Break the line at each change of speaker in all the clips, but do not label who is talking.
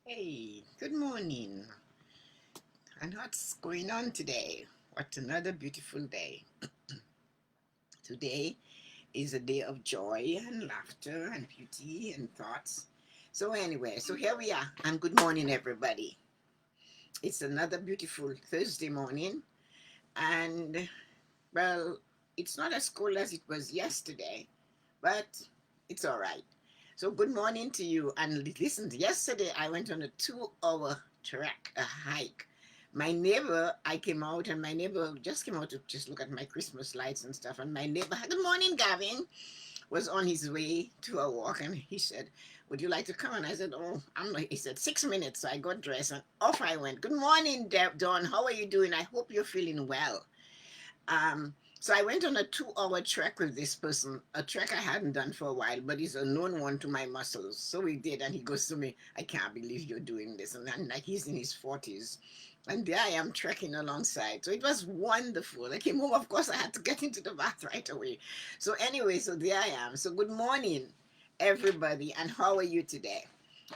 Hey, good morning. And what's going on today? What another beautiful day. Today is a day of joy and laughter and beauty and thoughts. So, anyway, so here we are. And good morning, everybody. It's another beautiful Thursday morning. And, well, it's not as cold as it was yesterday, but it's all right. So, good morning to you. And listen, yesterday I went on a 2 hour trek, a hike. My neighbor, I came out, and my neighbor just came out to just look at my Christmas lights and stuff. And my neighbor, good morning, Gavin, was on his way to a walk, and he said, "Would you like to come?" And I said, "Oh, I'm not." He said, "6 minutes." So I got dressed and off I went. Good morning, Dawn. How are you doing? I hope you're feeling well. So I went on a 2 hour trek with this person, a trek I hadn't done for a while, but he's a known one to my muscles. So we did, and he goes to me, "I can't believe you're doing this." And then, like, he's in his 40s. And there I am trekking alongside. So it was wonderful. I came home, of course, I had to get into the bath right away. So, anyway, so there I am. So, good morning, everybody, and how are you today?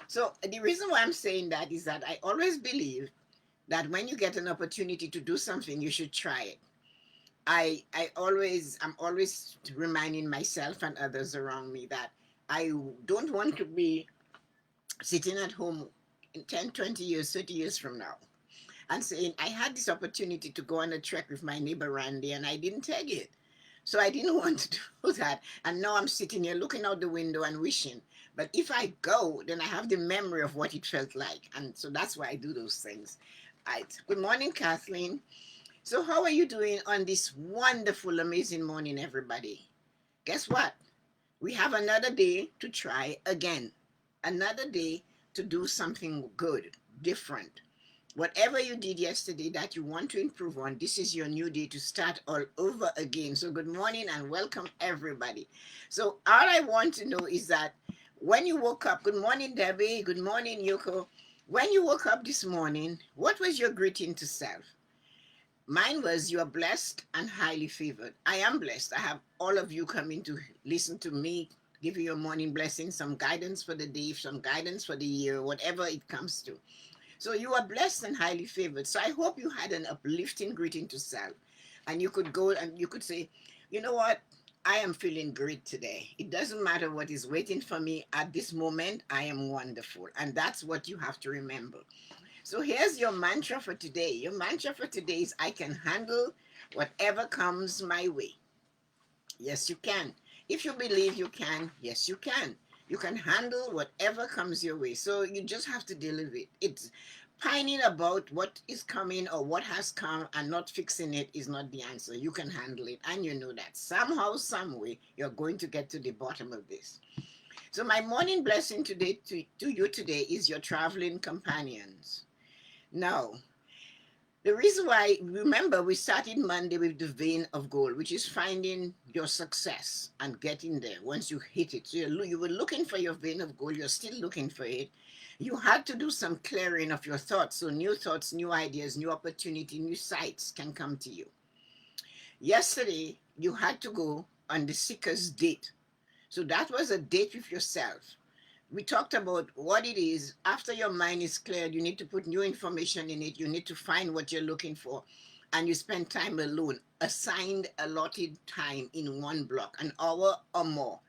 So, the reason why I'm saying that is that I always believe that when you get an opportunity to do something, you should try it. I'm always reminding myself and others around me that I don't want to be sitting at home in 10, 20 years, 30 years from now and saying, I had this opportunity to go on a trek with my neighbor Randy and I didn't take it. So I didn't want to do that. And now I'm sitting here looking out the window and wishing. But if I go, then I have the memory of what it felt like. And so that's why I do those things. Right. Good morning, Kathleen. So, how are you doing on this wonderful, amazing morning, everybody? Guess what? We have another day to try again. Another day to do something good, different. Whatever you did yesterday that you want to improve on, this is your new day to start all over again. So, good morning and welcome, everybody. So, all I want to know is that when you woke up, good morning, Debbie, good morning, Yoko. When you woke up this morning, what was your greeting to self? Mine was, you are blessed and highly favored. I am blessed. I have all of you coming to listen to me, give you your morning blessing, some guidance for the day, some guidance for the year, whatever it comes to. So you are blessed and highly favored. So I hope you had an uplifting greeting to self. And you could go and you could say, you know what? I am feeling great today. It doesn't matter what is waiting for me at this moment. I am wonderful. And that's what you have to remember. So here's your mantra for today. Your mantra for today is, I can handle whatever comes my way. Yes, you can. If you believe you can, yes, you can. You can handle whatever comes your way. So you just have to deal with it. It's pining about what is coming or what has come and not fixing it is not the answer. You can handle it. And you know that somehow, some way, you're going to get to the bottom of this. So my morning blessing today to you today is your traveling companions. Now, the reason why, remember, we started Monday with the vein of gold, which is finding your success and getting there once you hit it. So you were looking for your vein of gold, you're still looking for it. You had to do some clearing of your thoughts. So new thoughts, new ideas, new opportunity, new sights can come to you. Yesterday, you had to go on the seeker's date. So that was a date with yourself. We talked about what it is. After your mind is cleared, you need to put new information in it. You need to find what you're looking for. And you spend time alone, assigned allotted time in one block, an hour or more.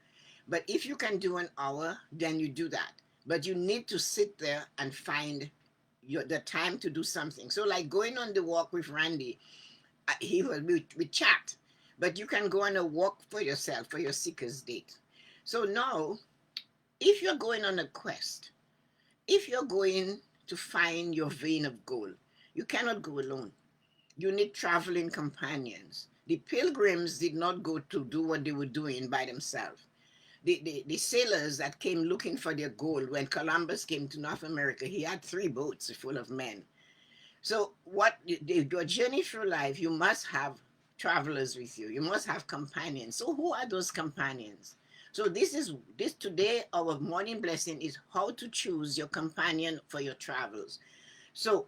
But if you can do an hour, then you do that. But you need to sit there and find the time to do something. So, like going on the walk with Randy, we chat, but you can go on a walk for yourself for your seeker's date. So now, if you're going on a quest, if you're going to find your vein of gold, you cannot go alone. You need traveling companions. The pilgrims did not go to do what they were doing by themselves. The sailors that came looking for their gold when Columbus came to North America, he had 3 boats full of men. So, your journey through life, you must have travelers with you. You must have companions. So, who are those companions? So, this today. Our morning blessing is how to choose your companion for your travels. So,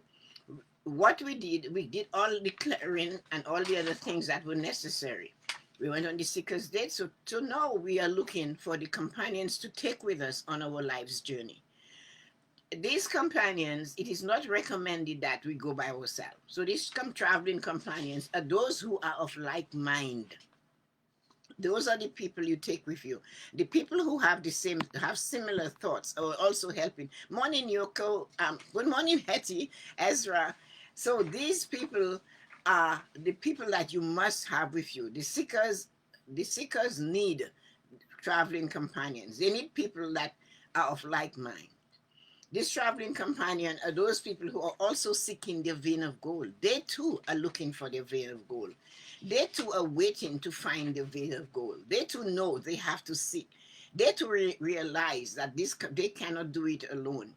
what we did all the clearing and all the other things that were necessary. We went on the seeker's date. So now we are looking for the companions to take with us on our life's journey. these companions, it is not recommended that we go by ourselves. So these traveling companions are those who are of like mind. Those are the people you take with you. The people who have have similar thoughts are also helping. Morning, Yoko. Good morning, Hetty, Ezra. So these people are the people that you must have with you. The seekers need traveling companions. They need people that are of like mind. This traveling companion are those people who are also seeking their vein of gold. They too are looking for their vein of gold. They too are waiting to find the vein of gold. They too know they have to seek. They too realize that they cannot do it alone.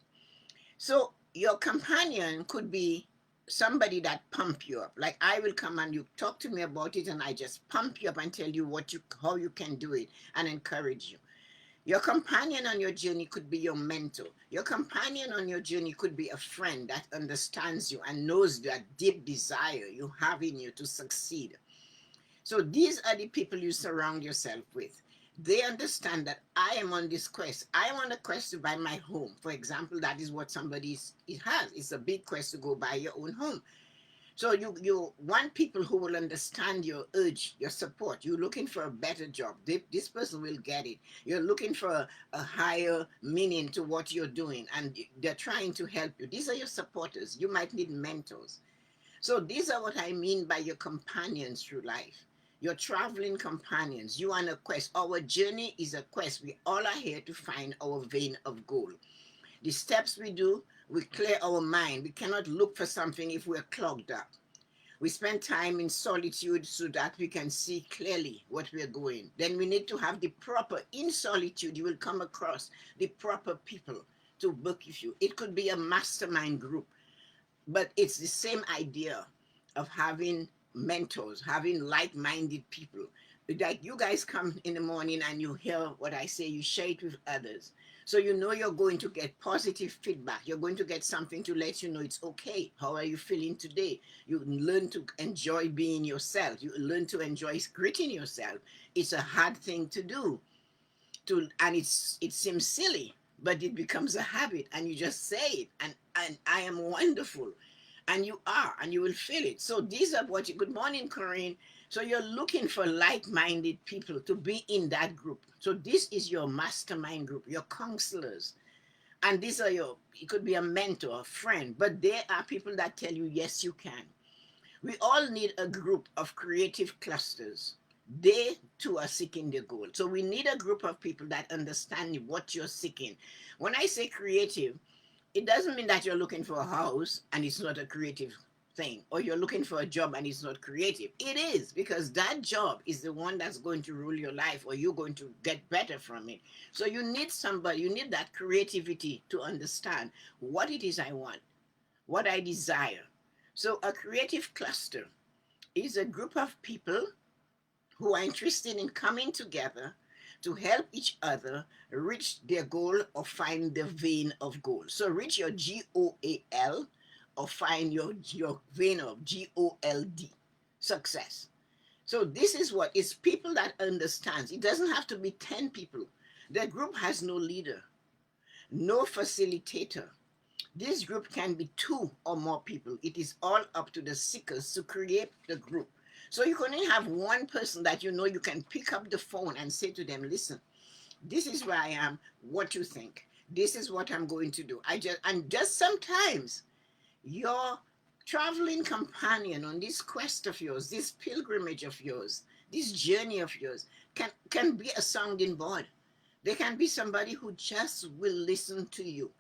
So your companion could be somebody that pump you up. Like I will come and you talk to me about it, and I just pump you up and tell you how you can do it and encourage you. Your companion on your journey could be your mentor. Your companion on your journey could be a friend that understands you and knows that deep desire you have in you to succeed. So these are the people you surround yourself with. They understand that I am on this quest. I am on a quest to buy my home. For example, that is what it has. It's a big quest to go buy your own home. So you want people who will understand your urge, your support. You're looking for a better job. This person will get it. You're looking for a higher meaning to what you're doing, and they're trying to help you. These are your supporters. You might need mentors. So these are what I mean by your companions through life. Your traveling companions. You are on a quest. Our journey is a quest. We all are here to find our vein of gold. The steps we do, we clear our mind. We cannot look for something if we're clogged up. We spend time in solitude so that we can see clearly what we're going. Then we need to have in solitude, you will come across the proper people to work with you. It could be a mastermind group, but it's the same idea of having mentors, having like-minded people. Like you guys come in the morning and you hear what I say, you share it with others. So you know you're going to get positive feedback. You're going to get something to let you know it's okay. How are you feeling today? You learn to enjoy being yourself. You learn to enjoy greeting yourself. It's a hard thing to do. And it seems silly, but it becomes a habit and you just say it. And I am wonderful. And you are, and you will feel it. So these are good morning, Corinne. So you're looking for like-minded people to be in that group. So this is your mastermind group, your counselors. And these are it could be a mentor, a friend, but they are people that tell you, yes, you can. We all need a group of creative clusters. They too are seeking their goal. So we need a group of people that understand what you're seeking. When I say creative, it doesn't mean that you're looking for a house and it's not a creative thing, or you're looking for a job and it's not creative. It is, because that job is the one that's going to rule your life, or you're going to get better from it. So you need that creativity to understand what it is I want, what I desire. So a creative cluster is a group of people who are interested in coming together to help each other reach their goal or find the vein of gold. So reach your GOAL or find your vein of GOLD, success. So this is what it's people that understands. It doesn't have to be 10 people. The group has no leader, no facilitator. This group can be 2 or more people. It is all up to the seekers to create the group. So you can only have one person that you know you can pick up the phone and say to them, listen, this is where I am, what you think. This is what I'm going to do. Just sometimes your traveling companion on this quest of yours, this pilgrimage of yours, this journey of yours can be a sounding board. They can be somebody who just will listen to you.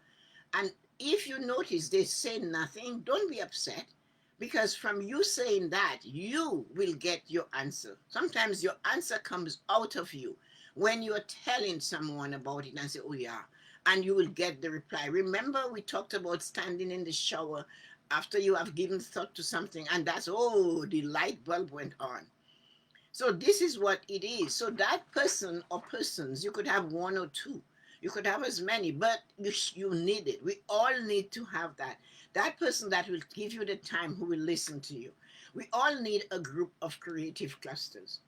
And if you notice they say nothing, don't be upset, because from you saying that, you will get your answer. Sometimes your answer comes out of you when you're telling someone about it and say, oh yeah, and you will get the reply. Remember, we talked about standing in the shower after you have given thought to something, and the light bulb went on. So this is what it is. So that person or persons, you could have 1 or 2. You could have as many, but you need it. We all need to have that. That person that will give you the time, who will listen to you. We all need a group of creative clusters.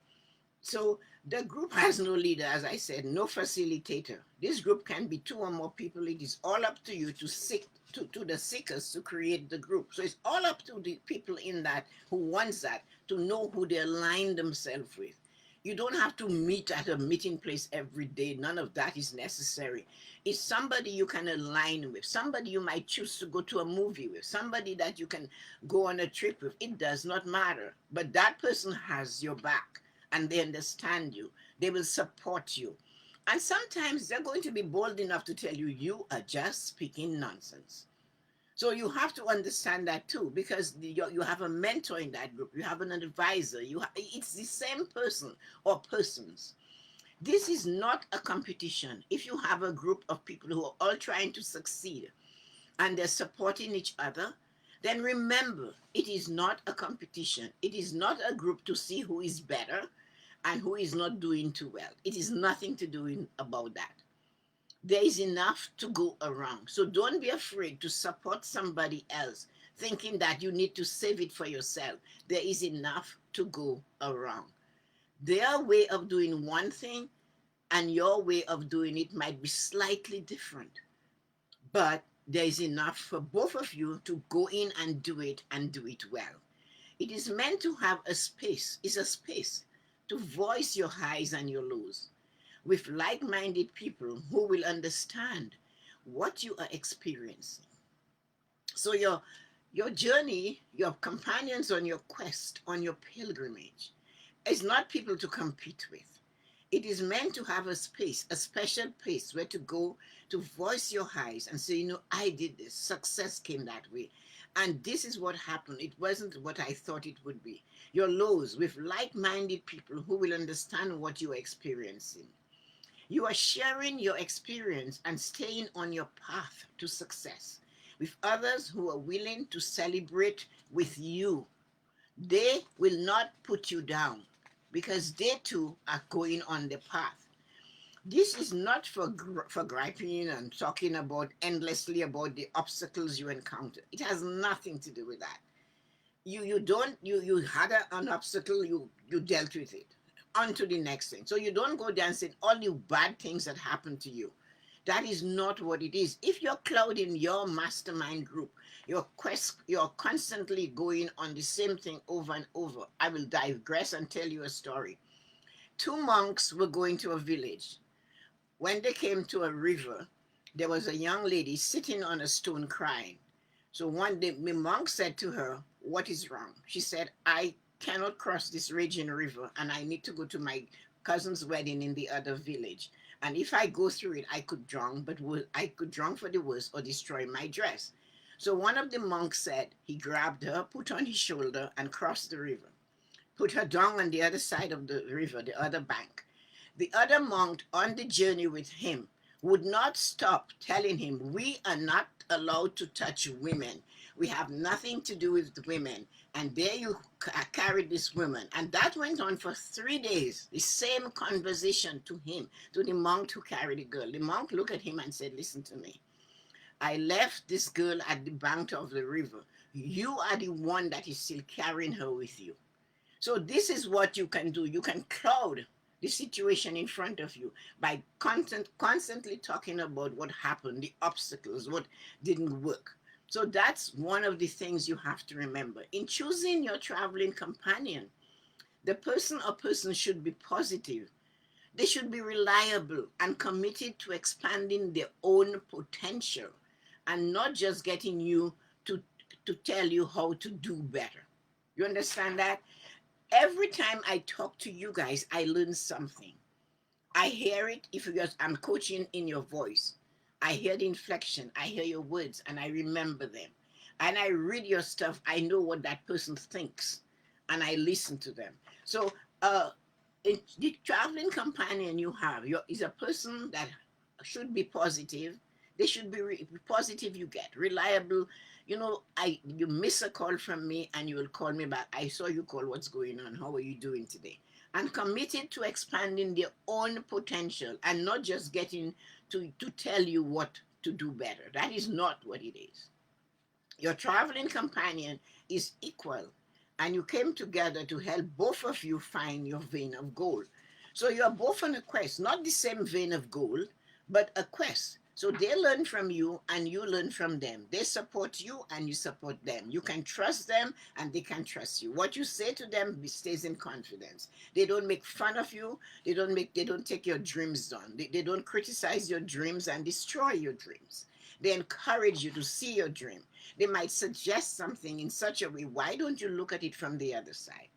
So the group has no leader, as I said, no facilitator. This group can be 2 or more people. It is all up to you to seek to the seekers to create the group. So it's all up to the people in that who wants that to know who they align themselves with. You don't have to meet at a meeting place every day. None of that is necessary. It's somebody you can align with, somebody you might choose to go to a movie with, somebody that you can go on a trip with. It does not matter. But that person has your back and they understand you. They will support you. And sometimes they're going to be bold enough to tell you, you are just speaking nonsense. So you have to understand that too, because you have a mentor in that group, you have an advisor, it's the same person or persons. This is not a competition. If you have a group of people who are all trying to succeed and they're supporting each other, then remember, it is not a competition. It is not a group to see who is better and who is not doing too well. It is nothing to do about that. There is enough to go around. So don't be afraid to support somebody else, thinking that you need to save it for yourself. There is enough to go around. Their way of doing one thing and your way of doing it might be slightly different, but there is enough for both of you to go in and do it well. It is meant to have a space, it's a space to voice your highs and your lows with like-minded people who will understand what you are experiencing. So your journey, your companions on your quest, on your pilgrimage, is not people to compete with. It is meant to have a space, a special place where to go to voice your highs and say, you know, I did this. Success came that way. And this is what happened. It wasn't what I thought it would be. Your lows with like-minded people who will understand what you are experiencing. You are sharing your experience and staying on your path to success with others who are willing to celebrate with you. They will not put you down because they too are going on the path. This is not for griping and talking about endlessly about the obstacles you encounter. It has nothing to do with that. You had an obstacle, you dealt with it. On to the next thing. So you don't go there and say all the bad things that happen to you. That is not what it is. If you're clouding your mastermind group, you're constantly going on the same thing over and over. I will digress and tell you a story. Two monks were going to a village. When they came to a river, there was a young lady sitting on a stone crying. So one day, the monk said to her, "What is wrong?" She said, "I cannot cross this raging river and I need to go to my cousin's wedding in the other village. And if I go through it, I could drown, but I could drown for the worst or destroy my dress." So one of the monks said he grabbed her, put on his shoulder, and crossed the river, put her down on the other side of the river, the other bank. The other monk on the journey with him would not stop telling him, "We are not allowed to touch women. We have nothing to do with the women." And there you carried this woman. And that went on for 3 days, the same conversation to him, to the monk who carried the girl. The monk looked at him and said, "Listen to me. I left this girl at the bank of the river. You are the one that is still carrying her with you." So this is what you can do. You can cloud the situation in front of you by constantly talking about what happened, the obstacles, what didn't work. So that's one of the things you have to remember. In choosing your traveling companion, the person or persons should be positive. They should be reliable and committed to expanding their own potential and not just getting you to tell you how to do better. You understand that? Every time I talk to you guys, I learn something. I hear it if I'm coaching in your voice. I hear the inflection, I hear your words, and I remember them. And I read your stuff, I know what that person thinks, and I listen to them. So the traveling companion you have is a person that should be positive. They should be positive. You get reliable. You know, you miss a call from me and you will call me back. "I saw you call. What's going on? How are you doing today?" And committed to expanding their own potential and not just getting to tell you what to do better. That is not what it is. Your traveling companion is equal, and you came together to help both of you find your vein of gold. So you're both on a quest, not the same vein of gold, but a quest. So they learn from you and you learn from them. They support you and you support them. You can trust them and they can trust you. What you say to them stays in confidence. They don't make fun of you. They don't take your dreams down. They don't criticize your dreams and destroy your dreams. They encourage you to see your dream. They might suggest something in such a way. Why don't you look at it from the other side?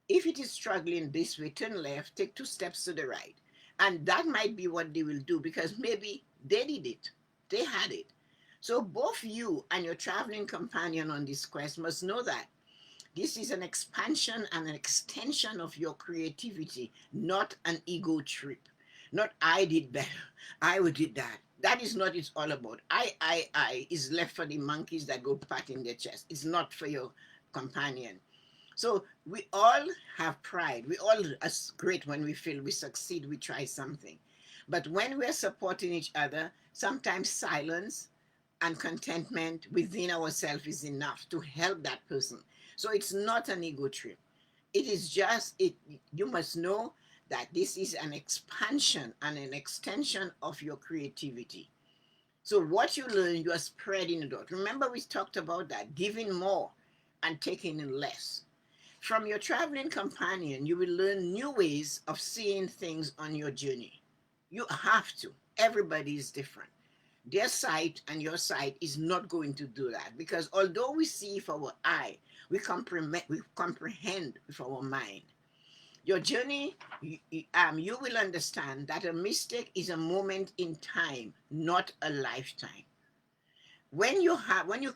If it is struggling this way, turn left, take 2 steps to the right. And that might be what they will do because maybe they did it, they had it. So both you and your traveling companion on this quest must know that this is an expansion and an extension of your creativity, not an ego trip. Not I did better, I did that. That is not it's all about. I is left for the monkeys that go patting their chest. It's not for your companion. So we all have pride. We all are great when we feel we succeed, we try something. But when we're supporting each other, sometimes silence and contentment within ourselves is enough to help that person. So it's not an ego trip. It is just it you must know that this is an expansion and an extension of your creativity. So what you learn, you are spreading it out. Remember we talked about that, giving more and taking in less. From your traveling companion, you will learn new ways of seeing things on your journey. You have to. Everybody is different. Their sight and your sight is not going to do that because although we see with our eye, we comprehend with our mind. Your journey, you will understand that a mistake is a moment in time, not a lifetime. When you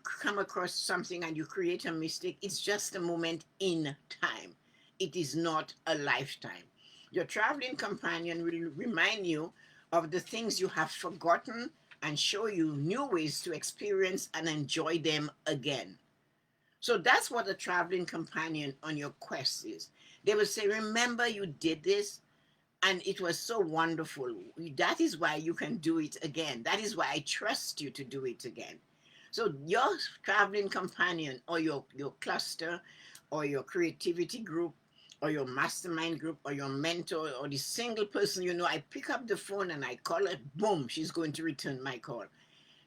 come across something and you create a mistake, it's just a moment in time. It is not a lifetime. Your traveling companion will remind you of the things you have forgotten and show you new ways to experience and enjoy them again. So that's what a traveling companion on your quest is. They will say, remember you did this and it was so wonderful. That is why you can do it again. That is why I trust you to do it again. So your traveling companion or your cluster or your creativity group or your mastermind group or your mentor or the single person you know, I pick up the phone and I call her, boom, she's going to return my call.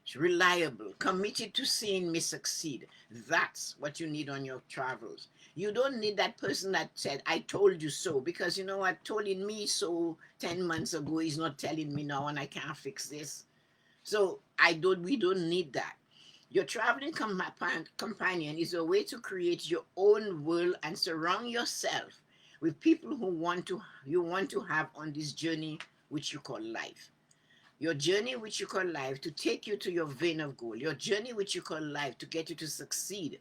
She's reliable, committed to seeing me succeed. That's what you need on your travels. You don't need that person that said, I told you so, because you know what, telling me so 10 months ago is not telling me now and I can't fix this. So we don't need that. Your traveling companion is a way to create your own world and surround yourself with people you want to have on this journey which you call life. Your journey which you call life to take you to your vein of gold. Your journey which you call life to get you to succeed.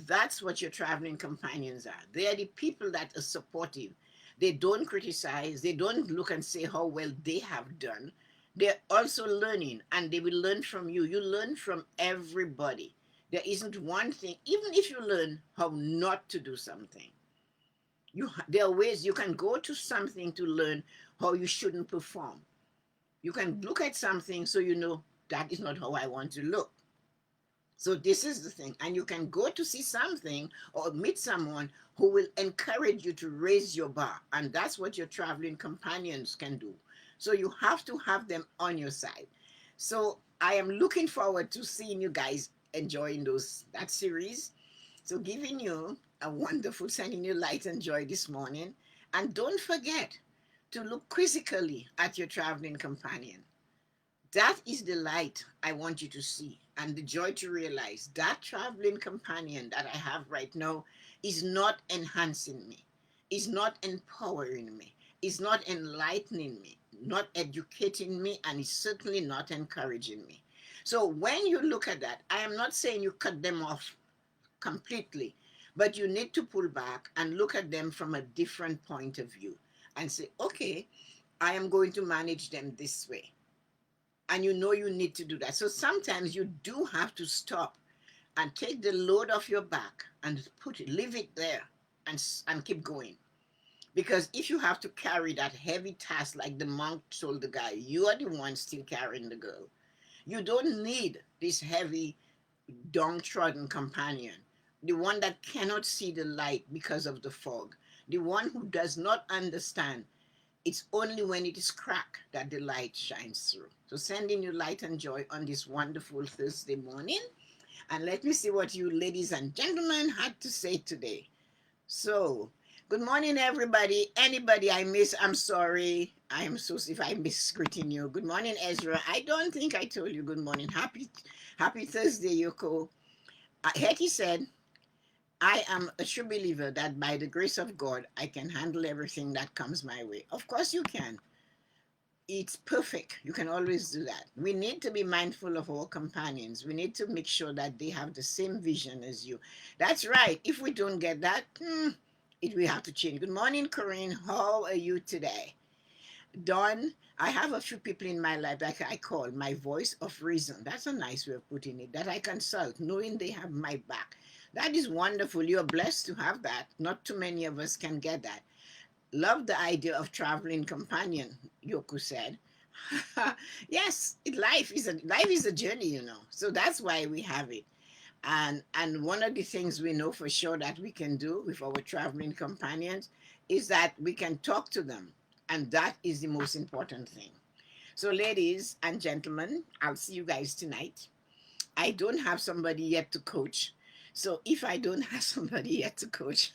That's what your traveling companions are. They are the people that are supportive. They don't criticize. They don't look and say how well they have done. They're also learning and they will learn from you. You learn from everybody. There isn't one thing, even if you learn how not to do something, there are ways you can go to something to learn how you shouldn't perform. You can look at something so you know that is not how I want to look. So this is the thing. And you can go to see something or meet someone who will encourage you to raise your bar. And that's what your traveling companions can do. So you have to have them on your side. So I am looking forward to seeing you guys enjoying that series. So giving you a wonderful, sending you light and joy this morning. And don't forget to look quizzically at your traveling companion. That is the light I want you to see and the joy to realize that traveling companion that I have right now is not enhancing me, is not empowering me, is not enlightening me, not educating me, and is certainly not encouraging me. So when you look at that, I am not saying you cut them off completely, but you need to pull back and look at them from a different point of view and say, okay, I am going to manage them this way. And you know you need to do that. So sometimes you do have to stop and take the load off your back and leave it there and keep going. Because if you have to carry that heavy task, like the monk told the guy, you are the one still carrying the girl. You don't need this heavy, downtrodden companion, the one that cannot see the light because of the fog, the one who does not understand It's only when it is cracked that the light shines through. So sending you light and joy on this wonderful Thursday morning. And let me see what you ladies and gentlemen had to say today. So, good morning, everybody. Anybody I miss, I'm sorry. I am so if I miss greeting you. Good morning, Ezra. I don't think I told you good morning. Happy Thursday, Yoko. Hetty said, I am a true believer that by the grace of God, I can handle everything that comes my way. Of course, you can. It's perfect. You can always do that. We need to be mindful of our companions. We need to make sure that they have the same vision as you. That's right. If we don't get that, it will have to change. Good morning, Corinne. How are you today? Dawn, I have a few people in my life that I call my voice of reason. That's a nice way of putting it. That I consult, knowing they have my back. That is wonderful. You're blessed to have that. Not too many of us can get that. Love the idea of traveling companion, Yoko said. Yes, life is a journey, you know. So that's why we have it. And one of the things we know for sure that we can do with our traveling companions is that we can talk to them. And that is the most important thing. So ladies and gentlemen, I'll see you guys tonight. I don't have somebody yet to coach. So if I don't have somebody yet to coach,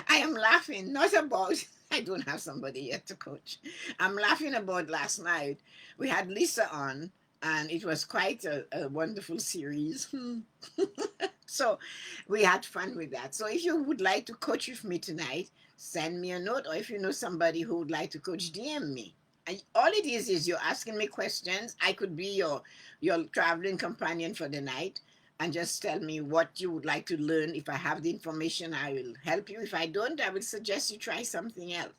I am laughing, not about I don't have somebody yet to coach. I'm laughing about last night. We had Lisa on, and it was quite a wonderful series. So we had fun with that. So if you would like to coach with me tonight, send me a note, or if you know somebody who would like to coach, DM me. And all it is you're asking me questions. I could be your traveling companion for the night, and just tell me what you would like to learn. If I have the information, I will help you. If I don't, I will suggest you try something else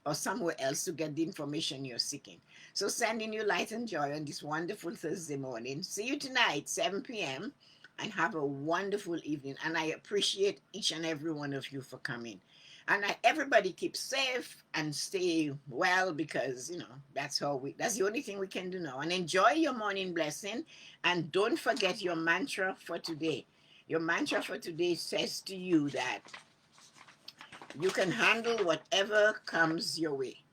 or somewhere else to get the information you're seeking. So sending you light and joy on this wonderful Thursday morning. See you tonight, 7 p.m., and have a wonderful evening. And I appreciate each and every one of you for coming. And everybody keep safe and stay well, because that's the only thing we can do now. And enjoy your morning blessing, and don't forget your mantra for today. Your mantra for today says to you that you can handle whatever comes your way.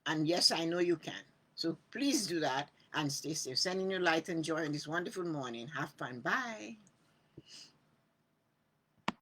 And yes, I know you can. So please do that and stay safe. Sending you light and joy on this wonderful morning. Have fun. Bye.